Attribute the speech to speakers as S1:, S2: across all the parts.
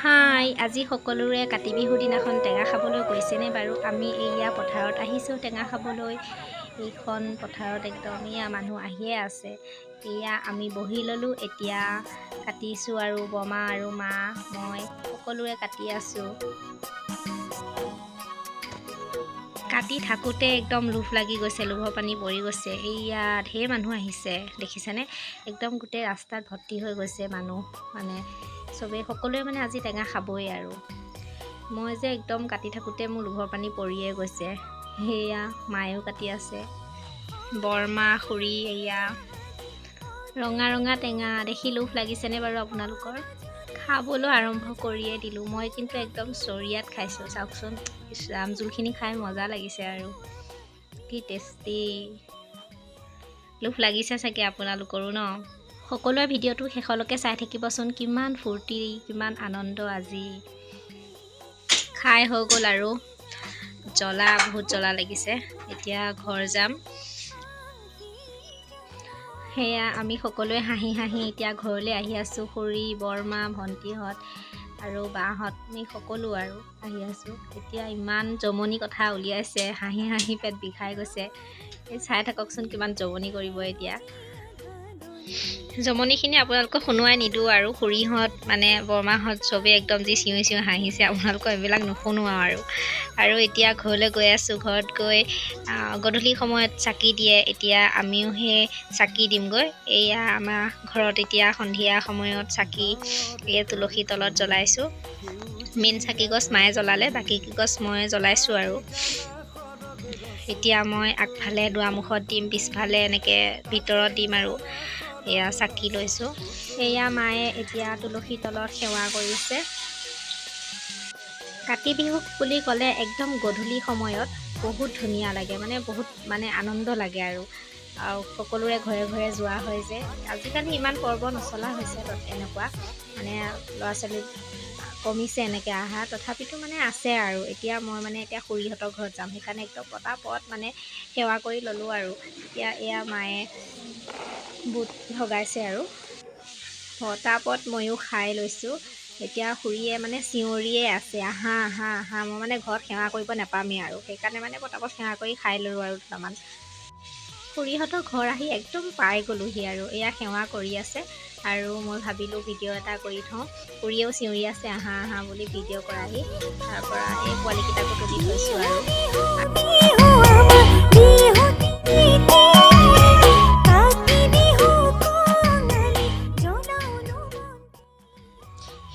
S1: হাই, আজি সকলোৰে কাতি বিহুৰ দিনাখন টেঙা খাবলৈ গৈছেনে বাৰু? আমি এইয়া পথাৰত আহিছোঁ টেঙা খাবলৈ। এইখন পথাৰত একদম এয়া মানুহ আহিয়ে আছে। এয়া আমি বহি ল'লোঁ, এতিয়া কাটিছোঁ আৰু বমা আৰু মা মই সকলোৱে কাটি আছোঁ। কাটি থাকোঁতে একদম লোভ লাগি গৈছে, লোভৰ পানী পৰি গৈছে। এইয়া ঢেৰ মানুহ আহিছে দেখিছেনে? একদম গোটেই ৰাস্তাত ভৰ্তি হৈ গৈছে মানুহ, মানে চবেই সকলোৱে মানে আজি টেঙা খাবই আৰু। মই যে একদম কাটি থাকোঁতে মোৰ লোভৰ পানী পৰিয়ে গৈছে। সেয়া মায়েও কাটি আছে, বৰমা খুৰী। এয়া ৰঙা ৰঙা টেঙা দেখি লোভ লাগিছেনে বাৰু আপোনালোকৰ? খাবলৈ আৰম্ভ কৰিয়ে দিলোঁ। মই কিন্তু একদম চৰিয়াত খাইছোঁ, চাওকচোন। ইছৰাম, জোলখিনি খাই মজা লাগিছে আৰু কি টেষ্টি। লোভ লাগিছে চাগে আপোনালোকৰো ন? সকলোৱে ভিডিঅ'টো শেষলৈকে চাই থাকিবচোন। কিমান ফূৰ্তি, কিমান আনন্দ আজি। খাই হৈ গ'ল আৰু জ্বলা, বহুত জ্বলা লাগিছে। এতিয়া ঘৰ যাম। সেয়া আমি সকলোৱে হাঁহি হাঁহি এতিয়া ঘৰলৈ আহি আছোঁ। খুৰী, বৰমা, ভণ্টিহঁত আৰু বাহঁত, আমি সকলো আৰু আহি আছোঁ। এতিয়া ইমান জমনি কথা উলিয়াইছে, হাঁহি হাঁহি পেট বিষাই গৈছে। এই চাই থাককচোন কিমান জমনি কৰিব এতিয়া। জমনিখিনি আপোনালোকক শুনোৱাই নিদিওঁ আৰু। খুৰীহঁত মানে বৰমাহঁত চবেই একদম যি চিঞৰি চিঞৰি হাঁহিছে, আপোনালোকক এইবিলাক নুশুনোৱাও আৰু এতিয়া ঘৰলৈ গৈ আছোঁ। ঘৰত গৈ গধূলি সময়ত চাকি দিয়ে, এতিয়া আমিও সেই চাকি দিমগৈ। এয়া আমাৰ ঘৰত এতিয়া সন্ধিয়া সময়ত চাকি এই তুলসী তলত জ্বলাইছোঁ। মেইন চাকি গছ মায়ে জ্বলালে, বাকী গছ মই জ্বলাইছোঁ আৰু। এতিয়া মই আগফালে দুৱাৰমুখত দিম, পিছফালে এনেকৈ ভিতৰত দিম আৰু। এয়া চাকি লৈছোঁ। এয়া মায়ে এতিয়া তুলসী তলত সেৱা কৰিছে। কাতি বিহু বুলি ক'লে একদম গধূলি সময়ত বহুত ধুনীয়া লাগে, মানে বহুত আনন্দ লাগে আৰু সকলোৰে ঘৰে ঘৰে যোৱা হয় যে। আজিকালি ইমান পৰ্ব নচলা হৈছে, এনেকুৱা মানে ল'ৰা ছোৱালী কমিছে এনেকৈ অহা, তথাপিতো মানে আছে আৰু। এতিয়া মই এতিয়া খুৰীহঁতৰ ঘৰত যাম, সেইকাৰণে একদম পটাপট সেৱা কৰি ল'লোঁ আৰু। এতিয়া এয়া মায়ে বুট ভগাইছে আৰু পটাপট ময়ো খাই লৈছোঁ। এতিয়া খুৰীয়ে চিঞৰিয়ে আছে, আহা আহা আহা। মই ঘৰত সেৱা কৰিব নাপামেই আৰু, সেইকাৰণে পটাপট সেৱা কৰি খাই ল'লোঁ আৰু দুটামান। খুৰীহঁতৰ ঘৰ আহি একদম পাই গ'লোহি আৰু। এয়া সেৱা কৰি আছে আৰু মই ভাবিলোঁ ভিডিঅ' এটা কৰি থওঁ। খুৰীয়েও চিঞৰি আছে আহা আহা বুলি ভিডিঅ' কৰাহি। তাৰপৰা এই পোৱালিকেইটাকো তুলি থৈছোঁ আৰু।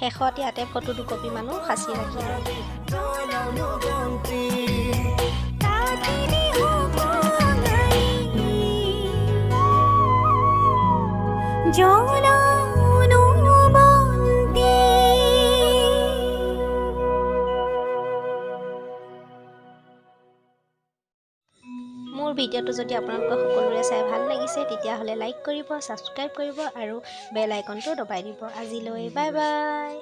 S1: শেষত ইয়াতে ফটো দুকপি মানো সাঁচি ৰাখিলোঁ। মোৰ ভিডিঅ'টো যদি আপোনালোকৰ সকলোৰে চাই ভাল লাগিছে, তেতিয়াহ'লে লাইক কৰিব, ছাবস্ক্ৰাইব কৰিব আৰু বেল আইকনটো দবাই দিব। আজিলৈ বাই বাই।